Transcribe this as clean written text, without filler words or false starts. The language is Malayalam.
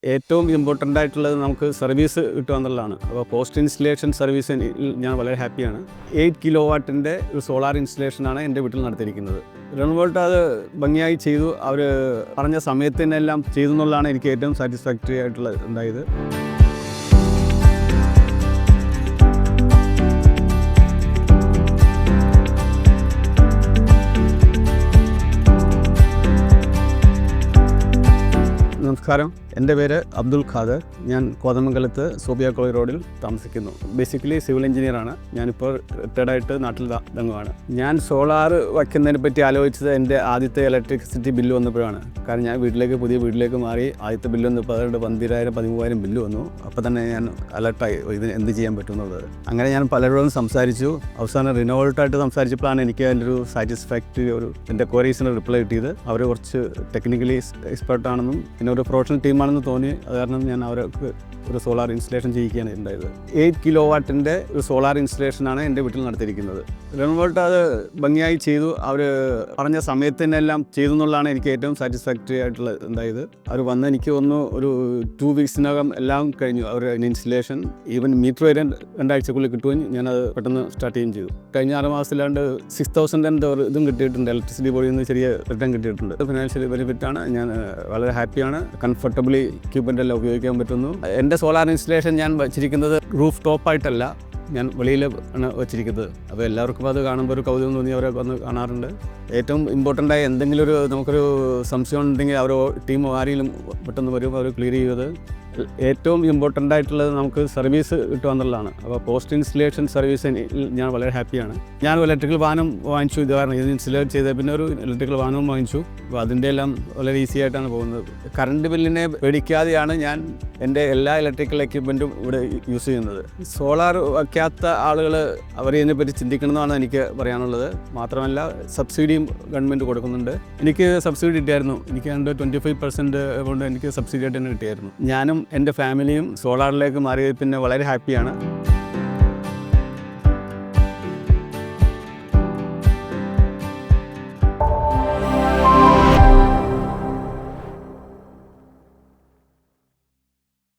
ഏറ്റവും ഇമ്പോർട്ടൻ്റ് ആയിട്ടുള്ളത് നമുക്ക് സർവീസ് കിട്ടുക എന്നുള്ളതാണ്. അപ്പോൾ പോസ്റ്റ് ഇൻസ്റ്റലേഷൻ സർവീസിൽ ഞാൻ വളരെ ഹാപ്പിയാണ്. 8 കിലോ വാട്ടിൻ്റെ ഒരു സോളാർ ഇൻസ്റ്റലേഷനാണ് എൻ്റെ വീട്ടിൽ നടത്തിയിരിക്കുന്നത്. റൺവോൾട്ട് അത് ഭംഗിയായി ചെയ്തു. അവർ പറഞ്ഞ സമയത്തിനെല്ലാം ചെയ്തു എന്നുള്ളതാണ് എനിക്ക് ഏറ്റവും സാറ്റിസ്ഫാക്ടറി ആയിട്ടുള്ള ഉണ്ടായത്. നമസ്കാരം, എൻ്റെ പേര് അബ്ദുൽ ഖാദർ. ഞാൻ കോതമംഗലത്ത് സോബിയ കോളേജ് റോഡിൽ താമസിക്കുന്നു. ബേസിക്കലി സിവിൽ എഞ്ചിനീയറാണ്. ഞാനിപ്പോൾ റിട്ടയർഡായിട്ട് നാട്ടിൽ തങ്ങുവാണ്. ഞാൻ സോളാർ വയ്ക്കുന്നതിനെ പറ്റി ആലോചിച്ചത് എൻ്റെ ആദ്യത്തെ ഇലക്ട്രിസിറ്റി ബില്ല് വന്നപ്പോഴാണ്. കാരണം ഞാൻ പുതിയ വീട്ടിലേക്ക് മാറി. ആദ്യത്തെ ബില്ല് വന്നപ്പോൾ അതുകൊണ്ട് 12,000-13,000 ബില്ല് വന്നു. അപ്പോൾ തന്നെ ഞാൻ അലർട്ടായി, ഇതിന് എന്ത് ചെയ്യാൻ പറ്റുമെന്നുള്ളത്. അങ്ങനെ ഞാൻ പലരോടും സംസാരിച്ചു. അവസാനം റിനോവോൾട്ടായിട്ട് സംസാരിച്ചപ്പോഴാണ് എനിക്ക് അതിൻ്റെ ഒരു സാറ്റിസ്ഫാക്ടറി എൻ്റെ ക്വയറീസിന് റിപ്ലൈ കിട്ടിയത്. അവർ കുറച്ച് ടെക്നിക്കലി എക്സ്പെർട്ടാണെന്നും പിന്നെ ഒരു പ്രൊഫഷണൽ ടീമാണെന്ന് തോന്നി. അത് കാരണം ഞാൻ അവർക്ക് ഒരു സോളാർ ഇൻസ്റ്റലേഷൻ ചെയ്യിക്കുകയാണ് ഉണ്ടായത്. 8 കിലോ വാട്ടിൻ്റെ ഒരു സോളാർ ഇൻസ്റ്റലേഷനാണ് എൻ്റെ വീട്ടിൽ നടത്തിയിരിക്കുന്നത്. റൺവോൾട്ട് അത് ഭംഗിയായി ചെയ്തു. അവർ പറഞ്ഞ സമയത്തിനെല്ലാം ചെയ്തു എന്നുള്ളതാണ് എനിക്ക് ഏറ്റവും സാറ്റിസ്ഫാക്ടറി ആയിട്ടുള്ള ഉണ്ടായത്. അവർ വന്ന് എനിക്ക് ഒരു 2 വീക്സിനകം എല്ലാം കഴിഞ്ഞു. അവർ ഇൻസ്റ്റലേഷൻ ഈവൻ മീറ്റർ വരെ 2 ആഴ്ചക്കുള്ളിൽ കിട്ടുകയും ഞാനത് പെട്ടെന്ന് സ്റ്റാർട്ട് ചെയ്യുകയും ചെയ്തു. കഴിഞ്ഞ 6 മാസത്തിലാണ്ട് 6,000 ഇതും കിട്ടിയിട്ടുണ്ട്. ഇലക്ട്രിസിറ്റി ബോർഡിൽ നിന്ന് ചെറിയ റിട്ടേൺ കിട്ടിയിട്ടുണ്ട്. ഫിനാൻഷ്യലി ബെനിഫിറ്റാണ്. ഞാൻ വളരെ ഹാപ്പിയാണ്. കംഫർട്ടബിളി എക്യുപ്മെൻ്റ് എല്ലാം ഉപയോഗിക്കാൻ പറ്റുന്നു. എൻ്റെ സോളാർ ഇൻസ്റ്റലേഷൻ ഞാൻ വച്ചിരിക്കുന്നത് റൂഫ് ടോപ്പായിട്ടല്ല, ഞാൻ വെളിയിൽ ആണ് വച്ചിരിക്കുന്നത്. അപ്പോൾ എല്ലാവർക്കും അത് കാണുമ്പോൾ ഒരു കൗതുകം തോന്നി അവരെ വന്ന് കാണാറുണ്ട്. ഏറ്റവും ഇമ്പോർട്ടൻ്റായി എന്തെങ്കിലും നമുക്കൊരു സംശയം ഉണ്ടെങ്കിൽ അവരോ ടീമോ ആരെങ്കിലും പെട്ടെന്ന് വരും, അവർ ക്ലിയർ ചെയ്യുന്നത്. ഏറ്റവും ഇമ്പോർട്ടൻ്റ് ആയിട്ടുള്ളത് നമുക്ക് സർവീസ് കിട്ടുക എന്നുള്ളതാണ്. അപ്പോൾ പോസ്റ്റ് ഇൻസ്റ്റലേഷൻ സർവീസിൽ ഞാൻ വളരെ ഹാപ്പിയാണ്. ഞാൻ ഇലക്ട്രിക്കൽ വാഹനം വാങ്ങിച്ചു. ഇത് കാരണം ഇത് ഇൻസ്റ്റലേറ്റ് ചെയ്ത പിന്നെ ഒരു ഇലക്ട്രിക്കൽ വാഹനവും വാങ്ങിച്ചു. അപ്പോൾ അതിൻ്റെ എല്ലാം വളരെ ഈസി ആയിട്ടാണ് പോകുന്നത്. കറണ്ട് ബില്ലിനെ പേടിക്കാതെയാണ് ഞാൻ എൻ്റെ എല്ലാ ഇലക്ട്രിക്കൽ എക്യുപ്മെൻറ്റും ഇവിടെ യൂസ് ചെയ്യുന്നത്. സോളാർ വയ്ക്കാത്ത ആളുകൾ അവർ ഇതിനെപ്പറ്റി ചിന്തിക്കണമെന്നാണ് എനിക്ക് പറയാനുള്ളത്. മാത്രമല്ല സബ്സിഡിയും ഗവൺമെൻറ് കൊടുക്കുന്നുണ്ട്. എനിക്ക് സബ്സിഡി കിട്ടിയായിരുന്നു. എനിക്ക് 25% കൊണ്ട് എനിക്ക് സബ്സിഡി ആയിട്ട് തന്നെ കിട്ടിയായിരുന്നു. ഞാനും എൻ്റെ ഫാമിലിയും സോളാറിലേക്ക് മാറിയത് പിന്നെ വളരെ ഹാപ്പിയാണ്.